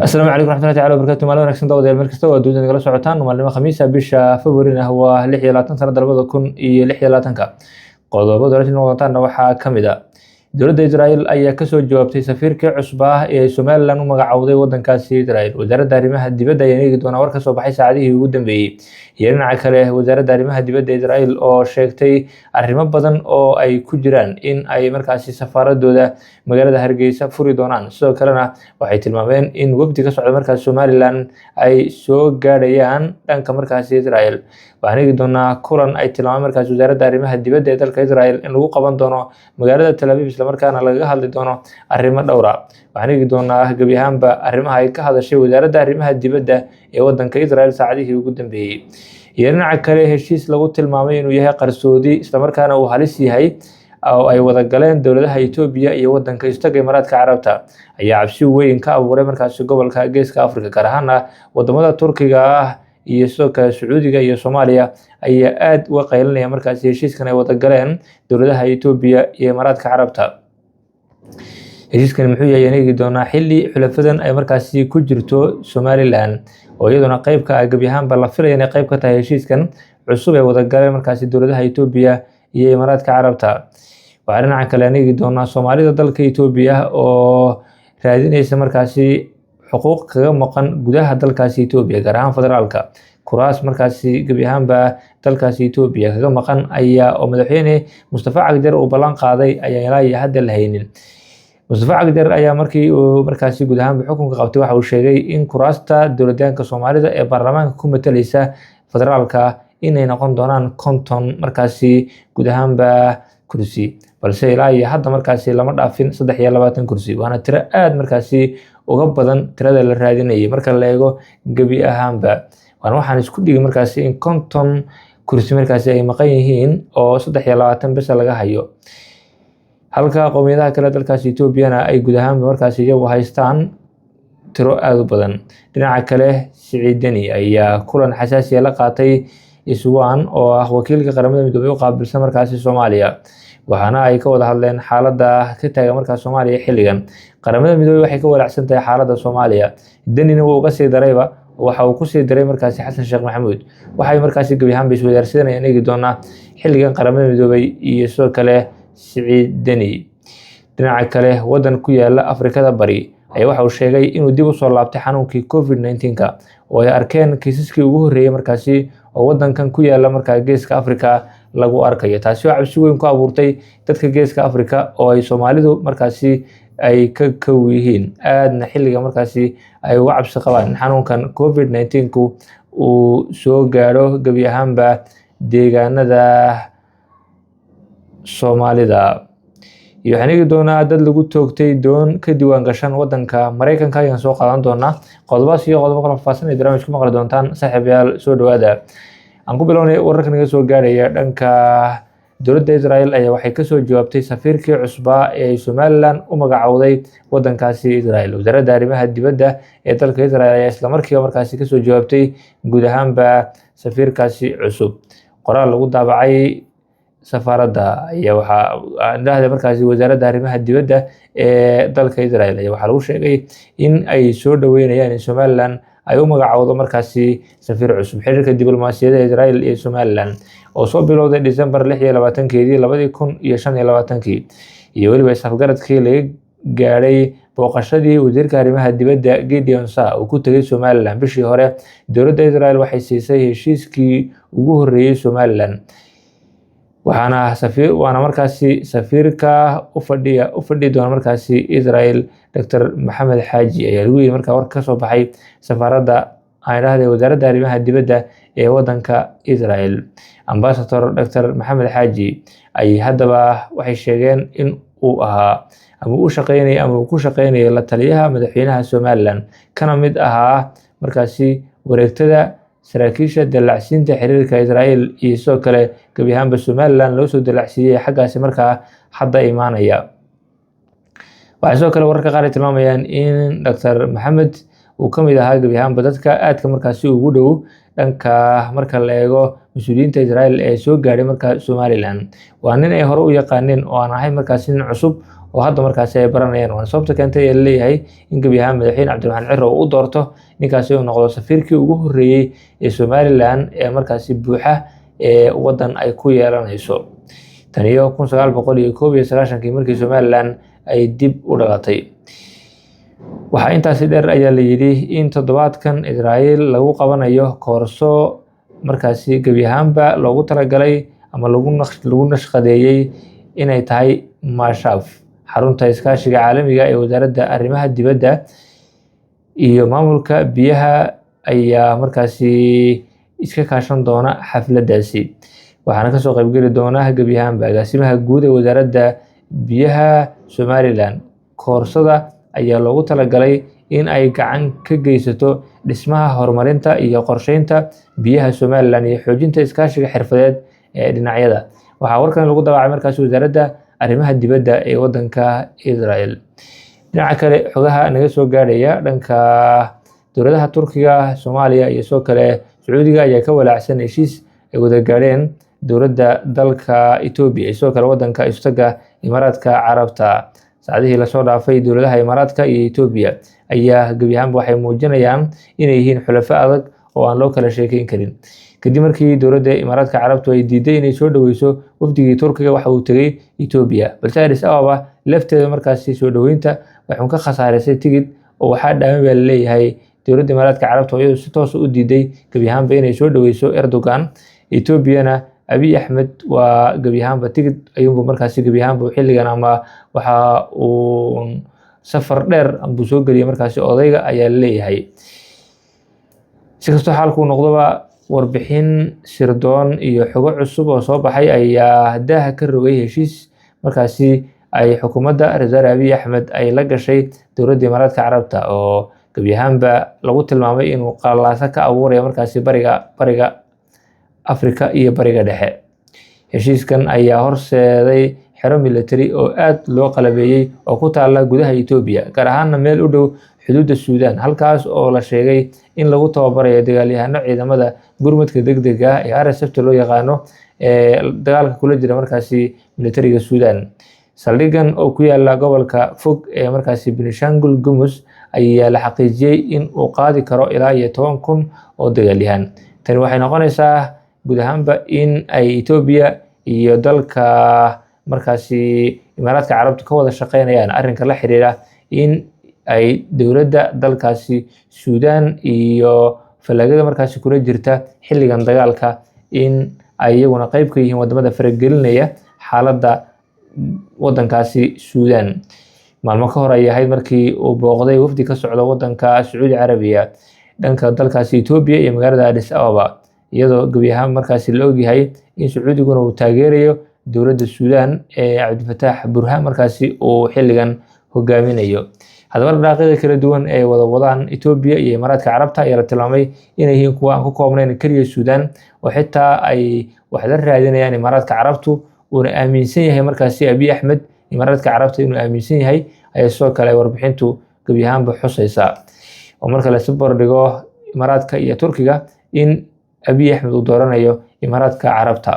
السلام عليكم ورحمة الله تعالى وبركاته. مaalin wanaagsan daawadayaal meel kasta oo aad nagala socotaan. Maalnimo Khamiis ah bisha February waa 26 sanadda 2026. Qodobada rasmi noqotaan waxaa kamid ah dowladda Israa'iil ayaa ka soo jawaabtay safiirkii cusub ee Somaliland u magacawday wadankaasi Israa'iil. Wasaaradda arrimaha dibadda ayaa eegi doona war ka soo baxay saacadihii ugu dambeeyay. Dhinaca kale, wasaaradda arrimaha dibadda Israa'iil oo sheegtay arrimo badan oo ay ku jiraan in ay markaasi safaaradooda magaalada Hargeysa furi doonaan. Sidoo kalena waxay tilmaameen in wafdi ka socda markaas Somaliland ay soo gaadhayaan dhanka markaasi Israa'iil. Waxaan eegi doonaa kulan ay tilmaameen markaas wasaaradda arrimaha dibadda ee dalka Israa'iil in lagu qaban doono magaalada Tel Aviv, isla markaana lagaga hadli doono arrimo dhowr ah. Waxaan eegi doonaa gebi ahaanba arrimaha ay ka hadashay wasaaradda arrimaha dibadda ee wadanka Israa'iil saacadihii ugu dambeeyay. Dhinaca kale, heshiis lagu tilmaamay inuu yahay qarsoodi isla markaana uu halis yahay oo ay wada galeen dowladaha Itoobiya iyo wadanka Istaga Imaaraadka Carabta ayaa cabsi weyn ka abuuray markaas gobolka Geeska Afrika, gaar ahaan wadamada Turkiga iyo sidoo kale Sacuudiga iyo Soomaaliya ayaa aad uga qaylinaya markaas heshiiskan ay wada galeen dowladaha Itoobiya iyo Imaaraadka Carabta. Heshiiskan muxuu yahay eegi doonaa xilli xulafadan ay markaasi ku jirto Somaliland oo iyaduna qayb ka ah gebi ahaanba la filayo inay qayb ka tahay heshiiskan cusub ee wada galeen markaasi dowladaha Itoobiya iyo Imaaraadka Carabta. Waxaa dhinaca kale eegi doonaa Soomaalida dalka Itoobiya oo raadinaysa markaasi xuquuq kaga maqan gudaha dalkaasi Itoobiya, gaar ahaan federaalka. Kuraas markaasi gebi ahaanba dalkaasi Itoobiya kaga maqan ayaa oo madaxweyne Mustafa Cagjar uu ballan qaaday ayaa ilaa iyo hadda la haynin. Mustafa Cagjar ayaa markii uu markaasi guud ahaan xukunka qabtay waxa uu sheegay in kuraasta dowladdaanka Soomaalida ee baarlamaanka ku matalaysa federaalka inay noqon doonaan 50 markaasi guud ahaanba kursi, balse ilaa iyo hadda markaasi lama dhaafin 23 kursi. Waana tiro aad markaasi uga badan tirada la raadinayay marka la eego gebi ahaanba. Waxaan isku dhigay markaasi in 50 kursi markaasi ay maqan yihiin oo 23 bes laga hayo, halka qowmiyadaha kale dalkaasi Itoobiyana ay guud ahaanba markaasi iyagu haystaan tiro aad u badan. Dhinaca kale, Siciid Deni ayaa kulan xasaasi ah la qaatay Iswaan oo ah wakiilka qaramada midoobay u qaabilsan markaasi Soomaaliya, waxaana ay ka wada hadleen xaaladda ka taagan markaas Soomaaliya xilligan. Qaramada midoobay waxay ka walaacsan tahay xaaladda Soomaaliya. Denina wuu uga sii darayba, waxa uu ku sii daray markaasi Xasan Sheekh Maxamuud. Waxay markaasi gebi ahaanba iswadaarsanayaan eegi doonaa xilligan qaramada midoobay iyo sidoo kale Siciid Deni. Dhinaca kale, wadan ku yaala Afrikada Bari ayaa waxa uu sheegay inuu dib u soo laabtay xanuunkii COVID-19 oo ay arkeen kiisaskii ugu horreeyay markaasi oo wadankan ku yaala markaa Geeska Afrika lagu arkayo. Taasi oo cabsi weyn ku abuurtay dadka Geeska Afrika oo ay Soomaalidu markaasi ay ka kow yihiin, aadna xilliga markaasi ay uga cabsi qabaan in xanuunkan COVID-19 uu soo gaadho gebi ahaanba deegaanada Soomaalida. Iyo waxaan eegi doonaa dad lagu toogtay doon ka diiwaan gashan wadanka Mareykanka ayaan soo qaadan doonaa. Qodobaas iyo qodobo kale faahfaahsan ee barnaamijka maqli doontaan. Saaxiibayaal, soo dhawaada. Aan ku bilownay wararka naga soo gaaraya dhanka dowladda Israa'iil ayaa waxay ka soo jawaabtay safiirkii cusub ee Somaliland u magacawday wadankaasi Israa'iil. Wasaaradda arrimaha dibadda ee dalka Israa'iil ayaa isla markiiba markaasi ka soo jawaabtay guud ahaanba safiirkaasi cusub. Qoraal lagu daabacay safaaradda ayaa waxaa markaasi wasaaradda arrimaha dibadda ee dalka Israa'iil ayaa waxaa lagu sheegay in ay soo dhaweynayaan in Somaliland ay u magacawdo markaasi safiir cusub. Xiriirka diblomaasiyadda ee Israa'iil iyo Somaliland oo soo bilowday December 26 2025 iyo weliba isafgaradkii laga gaadhay booqashadii wasiirka arrimaha dibadda Gideon Saar uu ku tagay Somaliland bishii hore. Dowladda Israa'iil waxay siisay heshiiskii ugu horreeyay Somaliland, waana markaasi safiirka u fadhi doona markaasi Israa'iil Dr. Maxamed Xaaji ayaa lagu yiri markaa war ka soo baxay safaaradda wasaaradda arrimaha dibadda ee wadanka Israa'iil. Ambassador Dr. Maxamed Xaaji ay haddaba waxay sheegeen in uu ahaa ama uu ku shaqeynayay la taliyaha madaxweynaha Somaliland, kana mid ahaa markaasi wareegtada saraakiisha dalacsiinta xiriirka Israa'iil iyo sidoo kale gebi ahaanba Somaliland loo soo dalacsiiyay xaggaasi markaa hadda imaanaya. Waxaa sidoo kale wararka qaar ay tilmaamayaan in Dr. Maxamed uu ka mid ahaa gebi ahaanba dadka aadka markaasi ugu dhow dhanka marka la eego mas'uuliyiinta Israa'iil ee soo gaadhay markaa Somaliland. Waa nin ay hore u yaqaaneen oo aan ahayn markaasi nin cusub oo hadda markaasi ay baranayaan. Waana sababta keentay ee leeyahay in gebi ahaan madaxweyne Cabdiraxmaan Ciro uu u doorto ninkaasi inuu noqdo safiirkii ugu horreeyay ee Somaliland ee markaasi buuxa ee waddan ay ku yeelanayso tan iyo 1991 markii Somaliland ay dib u dhalatay. waxaa intaasi dheer ayaa la yidhi in toddobaadkan Israa'iil lagu qabanayo koorso markaasi gebi ahaanba loogu talagalay ama lagu nashqadeeyey inay tahay Mashaaf, xarunta iskaashiga caalamiga ee wasaaradda arrimaha dibadda iyo maamulka biyaha ayaa markaasi iska kaashan doona xafladaasi. waxaana kasoo qaybgeli doona gebi ahaanba agaasimaha guud ee wasaaradda biyaha Somaliland. koorsada ayaa loogu talagalay in ay gacan ka geysato dhismaha, horumarinta iyo qorsheynta biyaha Somaliland iyo xoojinta iskaashiga xirfadeed ee dhinacyada. waxaa warkan lagu daabacay markaasi wasaaradda arrimaha dibadda ee waddanka Israel. dhinaca kale, xogaha naga soo gaadhaya dhanka dowladaha Turkiga, Soomaaliya iyo sidoo kale Sacuudiga ayaa ka walaacsan heshiis ay wada gaadheen dowladda dalka Ethiopia iyo sidoo kale waddanka istaga Imaaraadka Carabta. saacadihii lasoo dhaafay dowladaha Imaaraadka iyo Ethiopia ayaa gebi ahaanba waxay muujinayaan inay yihiin xulafo adag oo aan loo kala sheekeyn karin. kadib markii dowladda Imaaraadka Carabtu ay diiday inay soo dhaweyso wafdigii Turkiga waxa uu tegay Ethiopia, balse Addis Ababa lafteeda markaasi soo dhaweynta waxay ka khasaarisay tigid oo waxaa dhaamay baa leeyahay dowladda Imaaraadka Carabtu iyadoo si toos u diiday gebi ahaanba inay soo dhaweyso Erdogan. Ethiopiana Abiy Ahmed waa gebi ahaanba tigid ayuunba markaasi gebi ahaanba xilligan ama waxa uu safar dheer ambuu soo geliyay markaasi odayga ayaa leeyahay. si kastoo xaalku noqdoba, warbixin sirdoon iyo xogo cusub oo soo baxay ayaa daaha ka rogay heshiis markaasi ay xukuumadda Ra'iisul Abiy Ahmed ay la gashay dowladda Imaaraadka Carabta oo gebi ahaanba lagu tilmaamay inuu qalalaasa ka abuurayo markaasi bariga Afrika iyo bariga dhexe. heshiiskan ayaa horseeday xero military oo aad loo qalabeeyay oo ku taala gudaha Ethiopia, gaar ahaan meel u dhow xuduudda Suudaan, halkaas oo la sheegay in lagu tababarayo dagaalyahano ciidamada gurmadka degdega ah ee RSF loo yaqaano ee dagaalka kula jira markaasi militariga Suudaan. saldhigan oo ku yaala gobolka fog ee markaasi Benishangul Gumuz ayaa la xaqiijiyay in uu qaadi karo ilaa 10,000 oo dagaalyahan. tani waxay noqonaysaa guud ahaanba in ay Ethiopia iyo dalka markaasi Imaaraadka Carabtu ka wada shaqeynayaan arrinka la xiriira in ay dowladda dalkaasi Suudaan iyo falagada markaasi kula jirta xilligan dagaalka in ay iyaguna qayb ka yihiin wadamada faragelinaya xaaladda waddankaasi Suudaan. maalmo ka hor ay ahayd markii uu booqday wafdi ka socda waddanka Sacuudi Carabiya dhanka dalkaasi Ethiopia iyo magaalada Addis Ababa, iyadoo gebi ahaan markaasi la ogyahay in Sacuudiguna uu taageerayo dowladda Suudaan ee Cabdilfataax Burhaan markaasi uu xilligan hogaaminayo. haddaba dhaqaaqyada kala duwan ee wada wadaan Ethiopia iyo Imaaraadka Carabta ayaa la tilmaamay inay yihiin kuwa aan ku koobnayn kaliya Suudaan, oo xitaa ay wax la raadinayaan Imaaraadka Carabtu uuna aaminsan yahay markaasi Abiy Ahmed Imaaraadka Carabta inuu aaminsan yahay ayaa sidoo kale warbixintu gebi ahaanba xusaysa. oo marka la soo bardhigo Imaaraadka iyo Turkiga in Abiy Ahmed uu dooranayo Imaaraadka Carabta.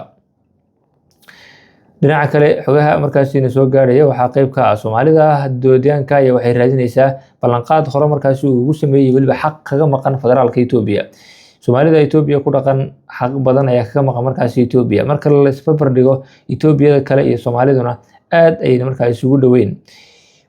dhinaca kale, xogaha markaasi soo gaadhaya waxaa qayb ka ah Soomaalida doodiyaanka ayaa waxay raadinaysaa ballanqaad hore markaasi uu ugu sameeyay weliba xaq kaga maqan federaalka Ethiopia. Soomaalida Ethiopia ku dhaqan xaq badan ayaa kaga maqan markaasi Ethiopia. marka la isba bardhigo Ethiopia kale iyo Soomaaliduna aad ay markaasi isugu dhaweyn,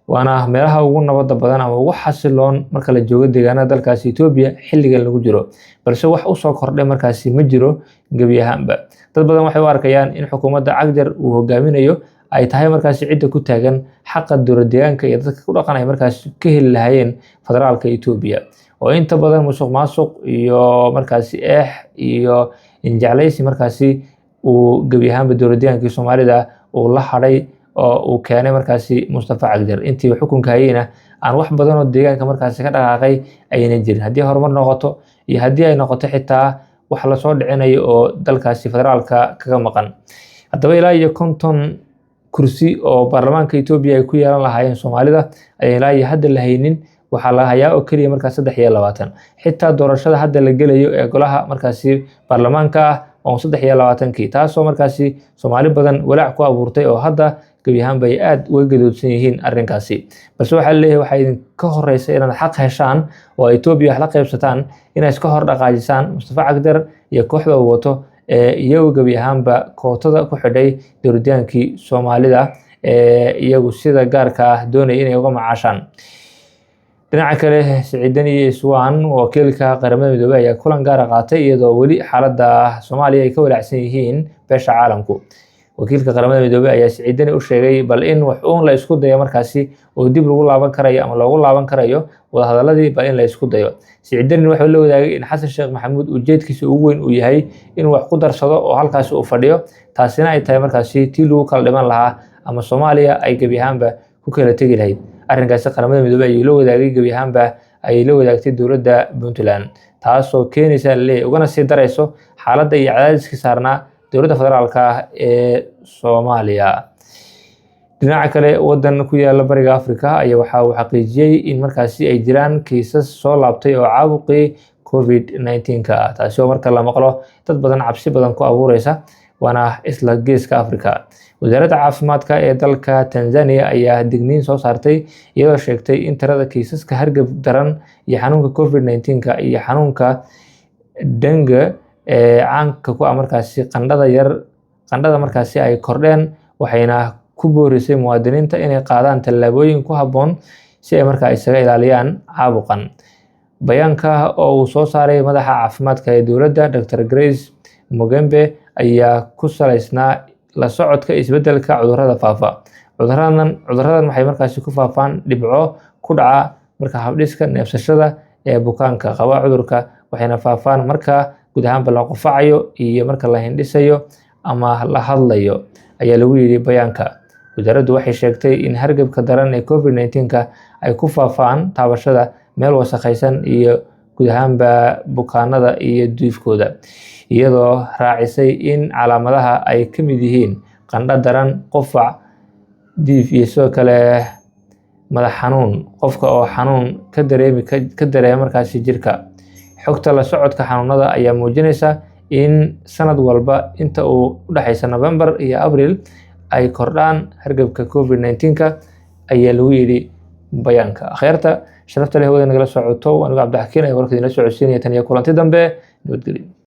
waana meelaha ugu nabadda badan ama ugu xasiloon marka la joogo deegaanada dalkaasi Ethiopia xilligan lagu jiro, balse wax u soo kordhay markaasi ma jiro gebi ahaanba. dad badan waxay u arkayaan in xukuumadda Cagjar uu hogaaminayo ay tahay markaasi cidda ku taagan xaqa dowlad deegaanka iyo dadka ku dhaqanaya markaasi ka heli lahaayeen federaalka Ethiopia, oo inta badan musuqmaasuq iyo markaasi iyo injeclaysi markaasi uu gebi ahaanba dowlad deegaankii Soomaalida uu la hadhay oo uu keenay markaasi Mustafa Cagjar. intii xukunka hayayna aan wax badan oo deegaanka markaasi ka dhaqaaqay ayna jirin, haddii horumar noqoto iyo haddii ay noqoto xitaa wax la soo dhicinayo oo dalkaasi federaalka kaga maqan. haddaba ilaa 50 kursi oo baarlamaanka Ethiopia ay ku yeelan lahaayeen Soomaalida ayaan ilaa hadda la haynin. waxaa la hayaa oo kaliya markaas 23. xitaa doorashada hadda la gelayo ee golaha markaasi baarlamaanka ah oo 23kii, taasoo markaasi Soomaali badan walaac ku abuurtay oo hadda gebi ahaanba ay aad uga gadoodsan yihiin arrinkaasi. balse waxaa leeyahay waxaa idinka horeysa inaad xaq heshaan oo Ethiopia wax la qaybsataan, inay iska hor dhaqaajisaan Mustafa Cagdar iyo kooxda uu wato iyagu gebi ahaanba kootada ku xidhay dowladaankii Soomaalida iyagu sida gaarka ah doonay inay uga macaashaan. dhinaca kale Siciid Dani Iswaan wakiilka qaramada midoobay ayaa kulan gaar ah qaatay iyadoo weli xaaladda Soomaaliya ay ka walaacsan yihiin beesha caalamku. wakiilka qaramada midoobay ayaa Siciid Dani u sheegay bal in wax uun la isku dayo markaasi oo dib lagu laaban karayo ama loogu laaban karayo wadahadaladii bal in la isku dayo. Siciid Dani wuxuu la wadaagay in Xasan Sheekh Maxamuud ujeedkiisa ugu weyn uu yahay inuu wax ku darsado oo halkaasi uu fadhiyo, taasina ay tahay markaasi tii lagu kala dhiman lahaa ama Soomaaliya ay gebi ahaanba ku kala tegi lahayd. arrinkaasi qaramada midoobay ayuu la wadaagay gebi ahaanba ay la wadaagtay dowladda Puntland, taasoo keenaysa ugana sii darayso xaaladda iyo cadaadiska saarnaa dowladda federaalka ah ee Soomaaliya. dhinaca kale wadan ku yaala bariga Afrika ayaa waxa uu xaqiijiyay in markaasi ay jiraan kiisas soo laabtay oo caabuqii COVID-19 ah, taasi oo marka la maqlo dad badan cabsi badan ku abuureysa, waana isla geeska Afrika. wasaaradda caafimaadka ee dalka Tanzania ayaa digniin soo saartay iyadoo sheegtay in tirada kiisaska hargab daran iyo xanuunka COVID-19 iyo xanuunka dengue caanka ku ah markaasi qandhada markaasi ay kordheen, waxayna ku boorisay muwaadiniinta inay qaadaan tallaabooyin ku habboon si ay markaa isaga ilaaliyaan caabuqan. bayaanka oo uu soo saaray madaxa caafimaadka ee dowladda Dr. Grace Mugembe ayaa ku salaysnaa la socodka isbeddelka cudurrada faafa. cudurradan waxay markaasi ku faafaan dhibco ku dhaca marka habdhiska neefsashada ee bukaanka qaba cudurka, waxayna faafaan marka guud ahaanba la qufacayo iyo marka la hindhisayo ama la hadlayo, ayaa lagu yidhi bayaanka. wasaaraddu waxay sheegtay in hargabka daran ee COVID-19 ay ku faafaan taabashada meel wasakhaysan iyo guud ahaanba bukaanada iyo diifkooda, iyadoo raacisay in calaamadaha ay ka mid yihiin qandho daran, qufac, diif iyo sidoo kale madax xanuun qofka oo xanuun ka dareema markaasi jirka. xogta la socodka xanuunada ayaa muujinaysa in sanad walba inta uu u dhaxaysa November iyo April ay kordhaan hargabka COVID-19 ayaa lagu yidhi bayaanka. Khayrta sharafta leh wada nagala socoto aniga Cabdixakiin ay warkadina socodsiinaya tan iyo kulanti dambe nabadgelyo.